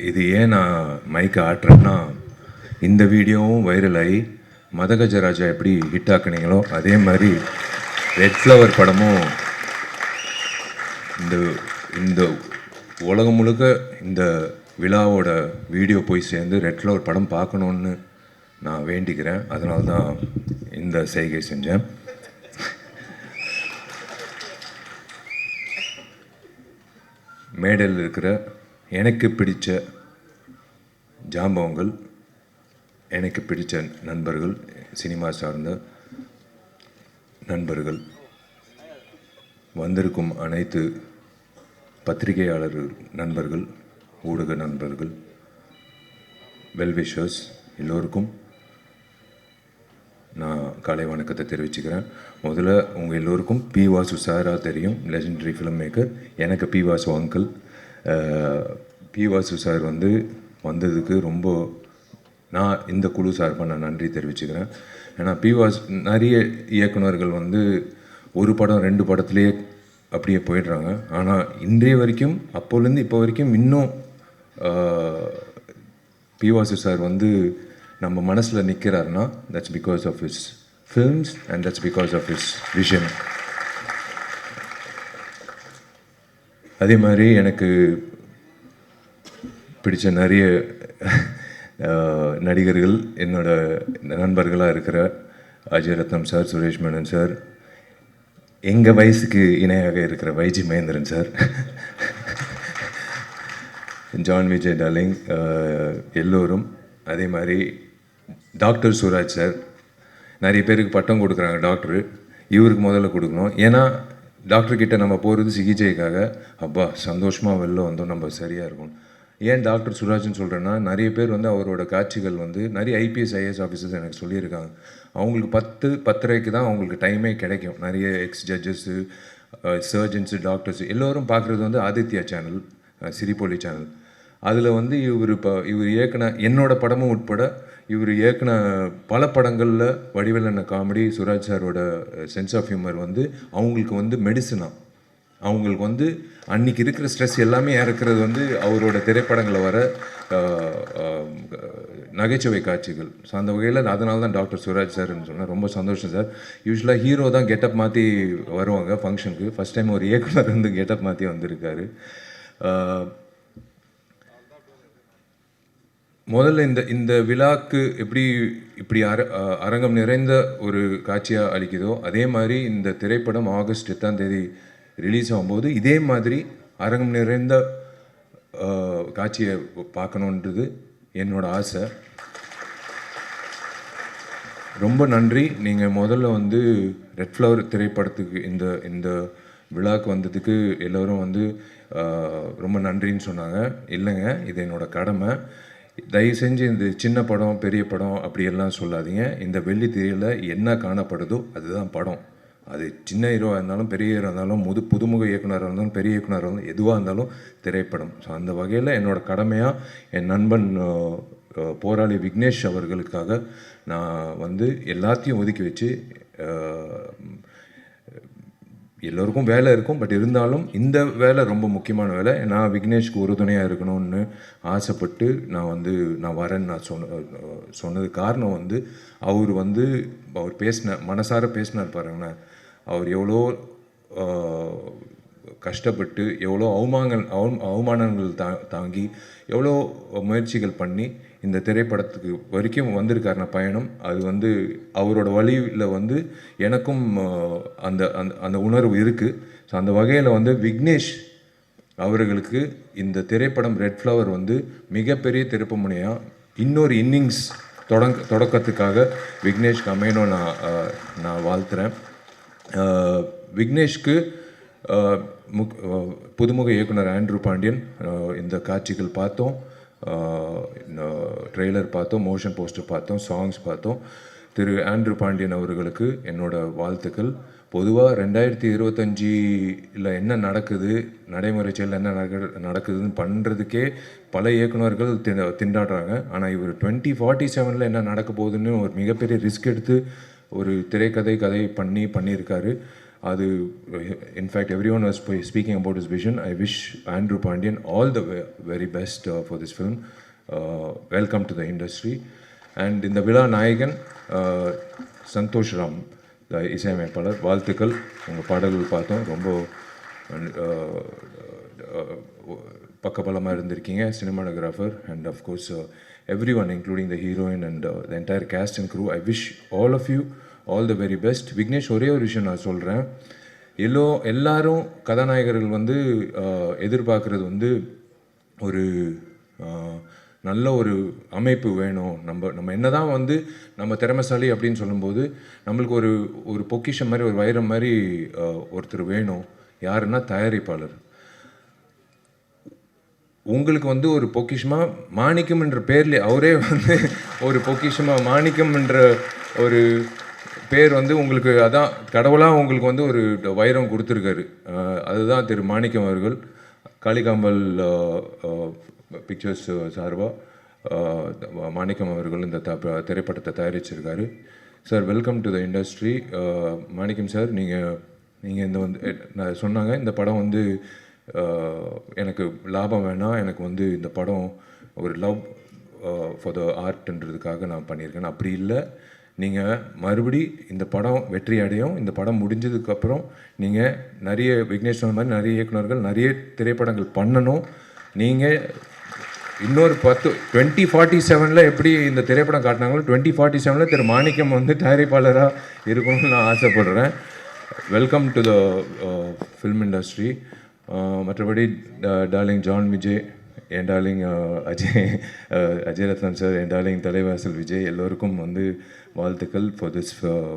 இது ஏன் நான் மைக்கை ஆட்டுறேன்னா, இந்த வீடியோவும் வைரல் ஆகி மதகஜராஜா எப்படி ஹிட் ஆக்குனீங்களோ அதே மாதிரி ரெட் ஃப்ளவர் படமும் இந்த இந்த உலகம் முழுக்க இந்த விழாவோட வீடியோ போய் சேர்ந்து ரெட் ஃப்ளவர் படம் பார்க்கணுன்னு நான் வேண்டிக்கிறேன். அதனால தான் இந்த செய்கை செஞ்சேன். மேடையில் இருக்கிற எனக்கு பிடித்த ஜாம்பவங்கள், எனக்கு பிடித்த நண்பர்கள், சினிமா சார்ந்த நண்பர்கள், வந்திருக்கும் அனைத்து பத்திரிகையாளர்கள் நண்பர்கள், ஊடக நண்பர்கள், வெல்விஷர்ஸ் எல்லோருக்கும் நான் காலை வணக்கத்தை தெரிவிச்சுக்கிறேன். முதல்ல உங்கள் எல்லோருக்கும் பி வாசு சாராக தெரியும், லெஜெண்டரி ஃபிலிம் மேக்கர். எனக்கு P Vasu uncle. P Vasu sir வந்ததுக்கு ரொம்ப நான் இந்த குழு சார்பாக நான் நன்றி தெரிவிச்சுக்கிறேன். ஏன்னா பி வாசு நிறைய இயக்குநர்கள் ஒரு படம் 2 படத்துலேயே அப்படியே போயிடுறாங்க. ஆனால் இன்றைய வரைக்கும் அப்போலேருந்து இப்போ வரைக்கும் இன்னும் பி வாசு சார் நம்ம மனசில் நிற்கிறாருன்னா that's because of his films and that's because of his vision. அதே மாதிரி எனக்கு பிடித்த நிறைய நடிகர்கள் என்னோட நண்பர்களாக இருக்கிற அஜய் ரத்னம் சார், சுரேஷ் மேனன் சார், எங்கள் வயசுக்கு இணையாக இருக்கிற YG Mahendran sir, John Vijay darling எல்லோரும். அதே மாதிரி டாக்டர் சுராஜ் சார். நிறைய பேருக்கு பட்டம் கொடுக்குறாங்க டாக்டரு, இவருக்கு முதல்ல கொடுக்கணும். ஏன்னா டாக்டர்கிட்ட நம்ம போகிறது சிகிச்சைக்காக. அப்பா சந்தோஷமாக வெளில வந்தோம், நம்ம சரியாக இருக்கும். ஏன் டாக்டர் சுராஜ்னு சொல்கிறேன்னா, நிறைய பேர் அவரோட காட்சிகள் நிறைய ஐபிஎஸ் ஐஏஎஸ் ஆஃபீஸர்ஸ் எனக்கு சொல்லியிருக்காங்க. அவங்களுக்கு 10:30க்கு தான் அவங்களுக்கு டைமே கிடைக்கும். நிறைய எக்ஸ் ஜட்ஜஸ்ஸு, சர்ஜன்ஸு, டாக்டர்ஸு எல்லோரும் பார்க்குறது ஆதித்யா சேனல், சிரிப்பொலி சேனல். அதில் இவர் இயக்குன என்னோட படமும் உட்பட இவர் இயக்குன பல படங்களில் வடிவேலண்ண காமெடி, சுராஜ் சாரோட சென்ஸ் ஆஃப் ஹியூமர் அவங்களுக்கு மெடிசனா. அவங்களுக்கு அன்றைக்கி இருக்கிற ஸ்ட்ரெஸ் எல்லாமே இறக்குறது அவரோட திரைப்படங்களில் வர நகைச்சுவை காட்சிகள். ஸோ அந்த வகையில் அதனால தான் டாக்டர் சுராஜ் சார்ன்னு சொன்னேன். ரொம்ப சந்தோஷம் சார். யூஸ்வலாக ஹீரோ தான் கெட்டப் மாற்றி வருவாங்க ஃபங்க்ஷனுக்கு. ஃபஸ்ட் டைம் ஒரு இயக்குனர் கெட்டப் மாற்றி வந்திருக்காரு. முதல்ல இந்த விழாக்கு இப்படி அரங்கம் நிறைந்த ஒரு காட்சியாக அளிக்குதோ அதே மாதிரி இந்த திரைப்படம் ஆகஸ்ட் 8 ரிலீஸ் ஆகும்போது இதே மாதிரி அரங்கம் நிறைந்த காட்சியை பார்க்கணுன்றது என்னோட ஆசை. ரொம்ப நன்றி. நீங்கள் முதல்ல ரெட் ஃப்ளவர் திரைப்படத்துக்கு இந்த விழாவுக்கு வந்ததுக்கு எல்லோரும் ரொம்ப நன்றின்னு சொன்னாங்க. இல்லைங்க, இது என்னோடய கடமை. தயவு செஞ்சு இந்த சின்ன படம் பெரிய படம் அப்படியெல்லாம் சொல்லாதீங்க. இந்த வெள்ளி திரையில் என்ன காணப்படுதோ அதுதான் படம். அது சின்ன ஹீரோவாக இருந்தாலும் பெரிய ஹீரோ இருந்தாலும் புதுமுக இயக்குனராக இருந்தாலும் பெரிய இயக்குனராக இருந்தாலும் எதுவாக இருந்தாலும் திரைப்படம். ஸோ அந்த வகையில் என்னோடய கடமையாக என் நண்பன் போராளி விக்னேஷ் அவர்களுக்காக நான் எல்லாத்தையும் ஒதுக்கி வச்சு, எல்லோருக்கும் வேலை இருக்கும், பட் இருந்தாலும் இந்த வேலை ரொம்ப முக்கியமான வேலை. நான் விக்னேஷ்க்கு உறுதுணையாக இருக்கணும்னு ஆசைப்பட்டு நான் வரேன்னு நான் சொன்னது காரணம் அவர் அவர் மனசார பேசினார் பாருங்கண்ணா. அவர் எவ்வளோ கஷ்டப்பட்டு எவ்வளோ அவமானங்கள் தாங்கி எவ்வளோ முயற்சிகள் பண்ணி இந்த திரைப்படத்துக்கு வரைக்கும் வந்திருக்காருன பயணம். அது அவரோட வழியில் எனக்கும் அந்த அந்த உணர்வு இருக்குது. ஸோ அந்த வகையில் விக்னேஷ் அவர்களுக்கு இந்த திரைப்படம் ரெட் ஃப்ளவர் மிகப்பெரிய திருப்பு முனையாக இன்னொரு இன்னிங்ஸ் தொடக்கத்துக்காக விக்னேஷ்க்கு அமையணும் நான் வாழ்த்துறேன். விக்னேஷ்க்கு புதுமுக இயக்குனர் ஆண்ட்ரூ பாண்டியன் இந்த காட்சிகள் பார்த்தோம், ட்ரெய்லர் பார்த்தோம், மோஷன் போஸ்டர் பார்த்தோம், சாங்ஸ் பார்த்தோம். திரு ஆண்ட்ரூ பாண்டியன் அவர்களுக்கு என்னோடய வாழ்த்துக்கள். பொதுவாக 2025 என்ன நடக்குது, நடைமுறை செயலில் என்ன நடக்குதுன்னு பண்ணுறதுக்கே பல இயக்குநர்கள் திண்டாடுறாங்க. ஆனால் இவர் 2047 என்ன நடக்க போகுதுன்னு ஒரு மிகப்பெரிய ரிஸ்க் எடுத்து ஒரு கதை பண்ணியிருக்காரு. அது in fact every one was speaking about his vision. I wish Andrew Pandian all the very best for this film. Welcome to the industry. And இந்த விழா நாயகன் சந்தோஷ் ராம், இசையமைப்பாளர், வாழ்த்துக்கள். உங்கள் பாடல்கள் பார்த்தோம், ரொம்ப பக்கபலமாக இருந்திருக்கீங்க. Cinematographer and of course every one including the heroine and the entire cast and crew. I wish all of you all the very best. Vignesh, ஒரே ஒரு விஷயம் நான் சொல்கிறேன். எல்லாரும் கதாநாயகர்கள் வந்து எதிர்பார்க்குறது வந்து ஒரு நல்ல ஒரு அமைப்பு வேணும். நம்ம என்ன தான் வந்து நம்ம திறமைசாலி அப்படின்னு சொல்லும்போது நம்மளுக்கு ஒரு பொக்கிஷம் மாதிரி, ஒரு வைரம் மாதிரி ஒருத்தர் வேணும். யாருன்னா தயாரிப்பாளர். உங்களுக்கு வந்து ஒரு பொக்கிஷமாக மாணிக்கம் என்ற பேர்லேயே அவரே வந்து ஒரு பொக்கிஷமாக மாணிக்கம் என்ற ஒரு பேர் வந்து உங்களுக்கு, அதான் கடவுளாக உங்களுக்கு வந்து ஒரு வைரம் கொடுத்துருக்காரு. அதுதான் திரு மாணிக்கம் அவர்கள். காளிகாம்பல் பிக்சர்ஸ் சார்பாக மாணிக்கம் அவர்கள் இந்த திரைப்படத்தை தயாரிச்சிருக்காரு. Sir, welcome to the industry. Manickam sir, நீங்கள் இந்த வந்து நான் சொன்னாங்க, இந்த படம் வந்து எனக்கு லாபம் வேணாம், எனக்கு வந்து இந்த படம் ஒரு லவ் ஃபார் த ஆர்ட்ன்றதுக்காக நான் பண்ணியிருக்கேன். அப்படி இல்லை, நீங்கள் மறுபடி இந்த படம் வெற்றி அடையும். இந்த படம் முடிஞ்சதுக்கப்புறம் நீங்கள் நிறைய விக்னேஷ் மாதிரி நிறைய இயக்குநர்கள் நிறைய திரைப்படங்கள் பண்ணணும். நீங்கள் இன்னொரு 2047 எப்படி இந்த திரைப்படம் காட்டினாங்களோ 2047 திரு மாணிக்கம் வந்து தயாரிப்பாளராக இருக்கணும்னு நான் ஆசைப்படுறேன். Welcome to the film industry. மற்றபடி டார்லிங் ஜான் விஜய், என் டார்லிங் அஜய் ரத்னம் சார், என் டார்லிங் தலைவாசல் விஜய், எல்லோருக்கும் வந்து வாழ்த்துக்கள் for this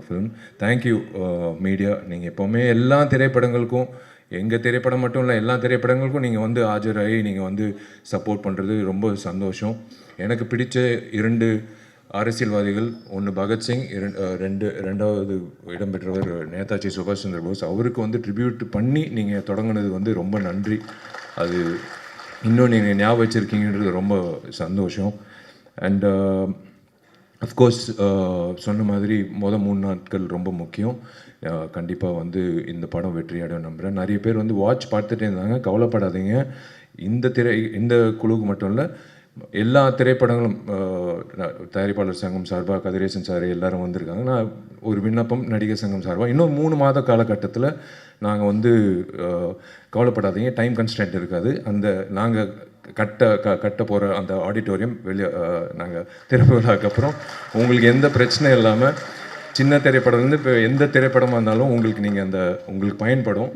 film. Thank you media. நீங்கள் எப்போவுமே எல்லா திரைப்படங்களுக்கும், எங்கள் திரைப்படம் மட்டும் இல்லை, எல்லா திரைப்படங்களுக்கும் நீங்கள் வந்து ஆஜராகி நீங்கள் வந்து சப்போர்ட் பண்ணுறது ரொம்ப சந்தோஷம். எனக்கு பிடிச்ச 2 அரசியல்வாதிகள், ஒன்று பகத்சிங், ரெண்டாவது இடம்பெற்றவர் நேதாஜி சுபாஷ் சந்திர போஸ். அவருக்கு வந்து ட்ரிபியூட் பண்ணி நீங்கள் தொடங்கினது வந்து ரொம்ப நன்றி. அது இன்னும் நீங்கள் ஞாபகம் வச்சுருக்கீங்கன்றது ரொம்ப சந்தோஷம். அண்ட் அஃப்கோர்ஸ் சொன்ன மாதிரி 3 நாட்கள் ரொம்ப முக்கியம். கண்டிப்பாக வந்து இந்த படம் வெற்றியாடும் நம்புகிறேன். நிறைய பேர் வந்து வாட்ச் பார்த்துட்டே இருந்தாங்க. கவலைப்படாதீங்க. இந்த குழுவுக்கு மட்டும் இல்லை, எல்லா திரைப்படங்களும் தயாரிப்பாளர் சங்கம் சார்பாக கதிரேசன் சார் எல்லாரும் வந்திருக்காங்க. நான் ஒரு விண்ணப்பம் நடிகர் சங்கம் சார்பாக, இன்னும் 3 மாத காலகட்டத்தில் நாங்கள் வந்து கவலைப்படாதீங்க, டைம் கன்ஸ்டன்ட் இருக்காது. அந்த நாங்கள் கட்ட போகிற அந்த ஆடிட்டோரியம் வெளியே நாங்கள் திறப்பு விழாக்கு அப்புறம் உங்களுக்கு எந்த பிரச்சனை இல்லாமல், சின்ன திரைப்படம்லேருந்து இப்போ எந்த திரைப்படமாக இருந்தாலும் உங்களுக்கு பயன்படும்.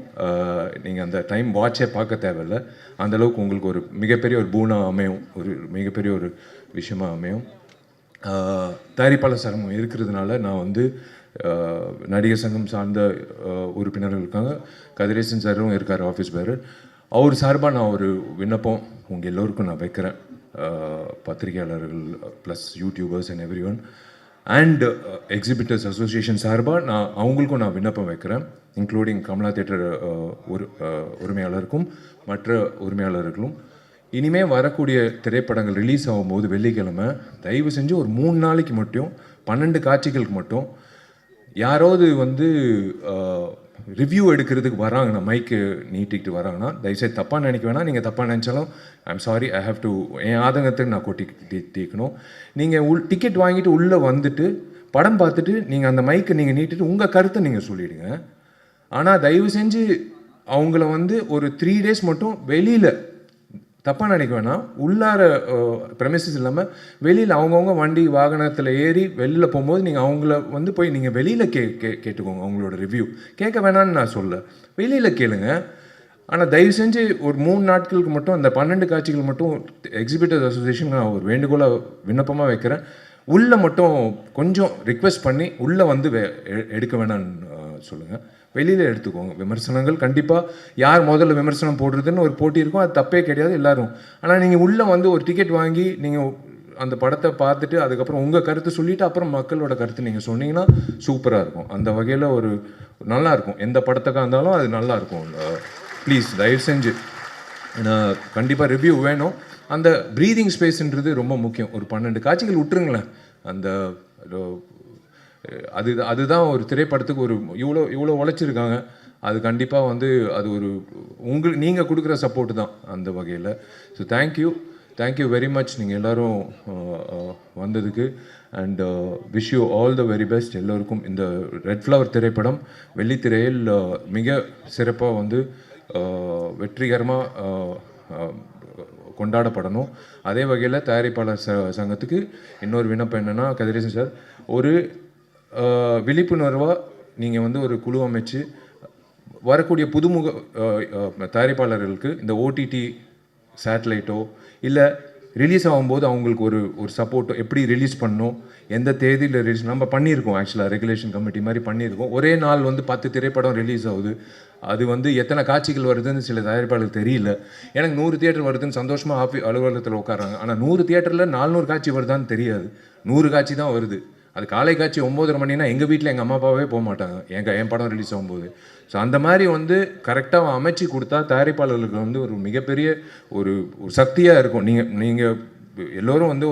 நீங்கள் அந்த டைம் வாட்சே பார்க்க தேவையில்லை. அந்தளவுக்கு உங்களுக்கு ஒரு மிகப்பெரிய ஒரு பூனா அமையும், ஒரு மிகப்பெரிய ஒரு விஷயமாக அமையும். தயாரிப்பாளர் சங்கம் இருக்கிறதுனால நான் வந்து நடிகர் சங்கம் சார்ந்த உறுப்பினர்கள் இருக்காங்க. கதிரேசன் சாரும் இருக்கார், ஆஃபீஸ் பேரர். அவர் சார்பாக நான் ஒரு விண்ணப்பம் உங்கள் எல்லோருக்கும் நான் வைக்கிறேன். பத்திரிகையாளர்கள் plus YouTubers and every one and exhibitors association சார்பாக அவங்களுக்கும் நான் விண்ணப்பம் வைக்கிறேன். இன்க்ளூடிங் கமலா தியேட்டர் உரிமையாளருக்கும் மற்ற உரிமையாளர்களும். இனிமேல் வரக்கூடிய திரைப்படங்கள் ரிலீஸ் ஆகும்போது வெள்ளிக்கிழமை தயவு செஞ்சு ஒரு 3 நாளைக்கு மட்டும் 12 காட்சிகளுக்கு மட்டும் யாராவது வந்து ரிவ்யூ எடுக்கிறதுக்கு வராங்கன்னா, மைக்கு நீட்டிக்கிட்டு வராங்கன்னா, தயவுசெய்து தப்பாக நினைக்க வேணாம். நீங்கள் தப்பாக நினச்சாலும் I'm sorry, I have to, என் ஆதங்கத்துக்கு நான் தீக்கணும். நீங்கள் டிக்கெட் வாங்கிட்டு உள்ளே வந்துட்டு படம் பார்த்துட்டு நீங்கள் அந்த மைக்கை நீங்கள் நீட்டிட்டு உங்கள் கருத்தை நீங்கள் சொல்லிவிடுங்க. ஆனால் தயவு செஞ்சு அவங்கள வந்து ஒரு 3 days மட்டும் வெளியில், தப்பாக நினைக்க வேணாம், உள்ளார ப்ரெமிசஸ் இல்லாமல் வெளியில் அவங்கவுங்க வண்டி வாகனத்தில் ஏறி வெளியில் போகும்போது நீங்கள் அவங்கள வந்து போய் நீங்கள் வெளியில் கேட்டுக்கோங்க. அவங்களோட ரிவ்யூ கேட்க வேணான்னு நான் சொல்ல, வெளியில் கேளுங்க. ஆனால் தயவு செஞ்சு ஒரு 3 நாட்களுக்கு மட்டும் அந்த 12 காட்சிகள் மட்டும் எக்ஸிபிட்டர்ஸ் அசோசியேஷன் நான் ஒரு வேண்டுகோளாக விண்ணப்பமாக வைக்கிறேன். உள்ளே மட்டும் கொஞ்சம் ரிக்வெஸ்ட் பண்ணி உள்ளே வந்து எடுக்க வேணான்னு சொல்லுங்கள். வெளியில் எடுத்துக்கோங்க. விமர்சனங்கள் கண்டிப்பாக யார் முதல்ல விமர்சனம் போடுறதுன்னு ஒரு போட்டி இருக்கும், அது தப்பே கிடையாது எல்லாரும். ஆனால் நீங்கள் உள்ளே வந்து ஒரு டிக்கெட் வாங்கி நீங்கள் அந்த படத்தை பார்த்துட்டு அதுக்கப்புறம் உங்கள் கருத்தை சொல்லிவிட்டு அப்புறம் மக்களோட கருத்து நீங்கள் சொன்னீங்கன்னா சூப்பராக இருக்கும். அந்த வகையில் ஒரு நல்லாயிருக்கும். எந்த படத்துக்காக இருந்தாலும் அது நல்லாயிருக்கும். ப்ளீஸ் தயவு செஞ்சு கண்டிப்பாக ரிவ்யூ வேணும். அந்த ப்ரீதிங் ஸ்பேஸ்ன்றது ரொம்ப முக்கியம். ஒரு 12 காட்சிகள் விட்டுருங்களேன். அந்த அதுதான் ஒரு திரைப்படத்துக்கு ஒரு இவ்வளோ உழைச்சிருக்காங்க. அது கண்டிப்பாக வந்து அது ஒரு நீங்கள் கொடுக்குற சப்போர்ட் தான் அந்த வகையில். ஸோ தேங்க்யூ வெரி மச் நீங்கள் எல்லோரும் வந்ததுக்கு. And wish you all the very best எல்லோருக்கும். இந்த ரெட் ஃப்ளவர் திரைப்படம் வெள்ளித்திரையில் மிக சிறப்பாக வந்து வெற்றிகரமாக கொண்டாடப்படணும். அதே வகையில் தயாரிப்பாளர் சங்கத்துக்கு இன்னொரு விண்ணப்பம் என்னென்னா, கதிரேசன் சார், ஒரு விழிப்புணர்வாக நீங்கள் வந்து ஒரு குழு அமைச்சு வரக்கூடிய புதுமுக தயாரிப்பாளர்களுக்கு இந்த ஓடிடி சேட்டலைட்டோ இல்லை ரிலீஸ் ஆகும்போது அவங்களுக்கு ஒரு சப்போர்ட்டோ, எப்படி ரிலீஸ் பண்ணணும், எந்த தேதியில் ரிலீஸ் நம்ம பண்ணியிருக்கோம். ஆக்சுவலாக ரெகுலேஷன் கமிட்டி மாதிரி பண்ணியிருக்கோம். ஒரே நாள் வந்து 10 திரைப்படம் ரிலீஸ் ஆகுது. அது வந்து எத்தனை காட்சிகள் வருதுன்னு சில தயாரிப்பாளருக்கு தெரியல. எனக்கு 100 தியேட்டர் வருதுன்னு சந்தோஷமாக அலுவலகத்தில் உட்காராங்க. ஆனால் 100 தியேட்டரில் 400 காட்சி வருதான்னு தெரியாது. 100 காட்சி தான் வருது. அது காலை காட்சி 9:30 மணினா எங்கள் வீட்டில் எங்கள் அம்மா அப்பாவே போக மாட்டாங்க என் படம் ரிலீஸ் ஆகும்போது. ஸோ அந்த மாதிரி வந்து கரெக்டாக அமைச்சு கொடுத்தா தயாரிப்பாளர்களுக்கு வந்து ஒரு மிகப்பெரிய ஒரு சக்தியாக இருக்கும். நீங்கள் எல்லோரும் வந்து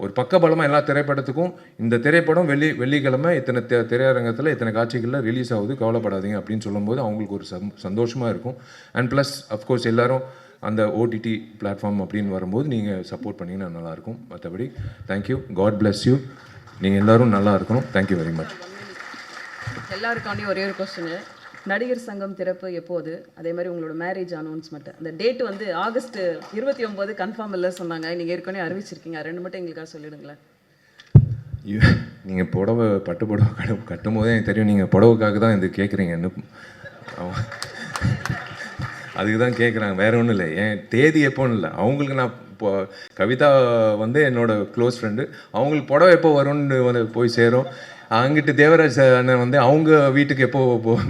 ஒரு பக்கபலமாக எல்லா திரைப்படத்துக்கும் இந்த திரைப்படம் வெள்ளிக்கிழமை இத்தனை திரையரங்கத்தில் இத்தனை காட்சிகளில் ரிலீஸ் ஆகுது, கவலைப்படாதீங்க அப்படின்னு சொல்லும்போது அவங்களுக்கு ஒரு சந்தோஷமாக இருக்கும். அண்ட் ப்ளஸ் அஃப்கோர்ஸ் எல்லோரும் அந்த ஓடிடி பிளாட்ஃபார்ம் அப்படின்னு வரும்போது நீங்கள் சப்போர்ட் பண்ணிங்கன்னா நல்லாயிருக்கும். மற்றபடி தேங்க்யூ, காட் பிளஸ் யூ. நீங்கள் எல்லோரும் நல்லா இருக்கணும். Thank you very much. எல்லாருக்காண்டியும் ஒரே ஒரு கொஸ்டின். நடிகர் சங்கம் திறப்பு எப்போது? அதே மாதிரி உங்களோட மேரேஜ் அனௌன்ஸ்மெண்ட் அந்த டேட் வந்து ஆகஸ்ட் 29 கன்ஃபார்ம் இல்லை சொன்னாங்க. நீங்கள் ஏற்கனவே அறிவிச்சிருக்கீங்க. 2 மட்டும் எங்களுக்காக சொல்லிடுங்களேன். நீங்கள் பட்டு புடவை கட்டும் போதே எனக்கு தெரியும் நீங்கள் புடவைக்காக தான் இது கேட்குறீங்கன்னு. அதுக்கு தான் கேட்குறாங்க, வேறு ஒன்றும் இல்லை. என் தேதி எப்போன்னு இல்லை, அவங்களுக்கு நான் இப்போ கவிதா வந்து என்னோடய க்ளோஸ் ஃப்ரெண்டு, அவங்களுக்கு புடவை எப்போ வரும்னு வந்து போய் சேரும். அங்கிட்டு தேவராஜ் அண்ணன் வந்து அவங்க வீட்டுக்கு எப்போ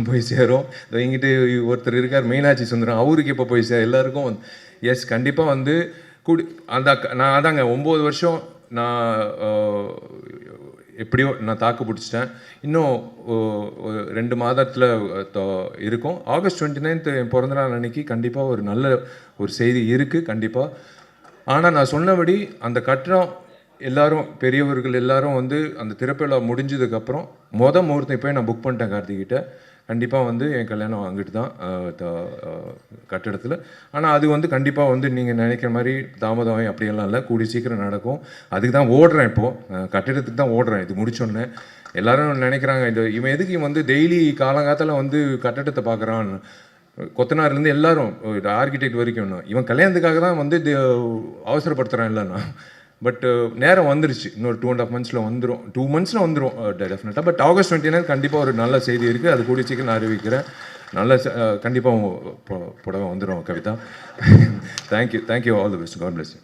போய் சேரும். இங்கிட்டு ஒருத்தர் இருக்கார் மீனாட்சி சுந்தரம், அவருக்கு எப்போ போய் எல்லாருக்கும் எஸ் கண்டிப்பாக வந்து நான் அதாங்க 9 வருஷம் நான் எப்படியோ நான் தாக்கு பிடிச்சிட்டேன். இன்னும் 2 மாதத்தில் இருக்கும். ஆகஸ்ட் 29 என் பிறந்தநாள் அன்னைக்கு கண்டிப்பாக ஒரு நல்ல ஒரு செய்தி இருக்குது கண்டிப்பாக. ஆனால் நான் சொன்னபடி அந்த கட்டணம் எல்லோரும் பெரியவர்கள் எல்லோரும் வந்து அந்த திரைப்படம் முடிஞ்சதுக்கப்புறம் முகூர்த்தம் போய் நான் புக் பண்ணிட்டேன் கார்த்திகிட்ட. கண்டிப்பாக வந்து என் கல்யாணம் அங்கிட்டு தான் கட்டிடத்தில். ஆனால் அது வந்து கண்டிப்பாக வந்து நீங்கள் நினைக்கிற மாதிரி தாமதம் அப்படியெல்லாம் இல்லை, கூடி சீக்கிரம் நடக்கும். அதுக்கு தான் ஓடுறேன், இப்போது கட்டிடத்துக்கு தான் ஓடுறேன். இது முடிச்சோடனே எல்லோரும் நினைக்கிறாங்க இவன் எதுக்கு வந்து டெய்லி காலங்காலத்தில் வந்து கட்டிடத்தை பார்க்குறான். கொத்தனார்லேருந்து எல்லோரும் ஆர்கிடெக்ட் வரைக்கும் இவன் கல்யாணத்துக்காக தான் வந்து அவசரப்படுத்துகிறான் இல்லைன்னா. பட் நேரம் வந்துருச்சு. இன்னொரு 2.5 மந்த்ஸில் வந்துடும். 2 மந்த்ஸில் வந்துடும் டெஃபினட்டாக. பட் ஆகஸ்ட் 29 கண்டிப்பாக ஒரு நல்ல செய்தி இருக்குது. அது கூடிய சீக்கிரம் நான் அறிவிக்கிறேன். நல்ல கண்டிப்பாக புடவை வந்துடும் Kavitha. Thank you all the best. God bless you.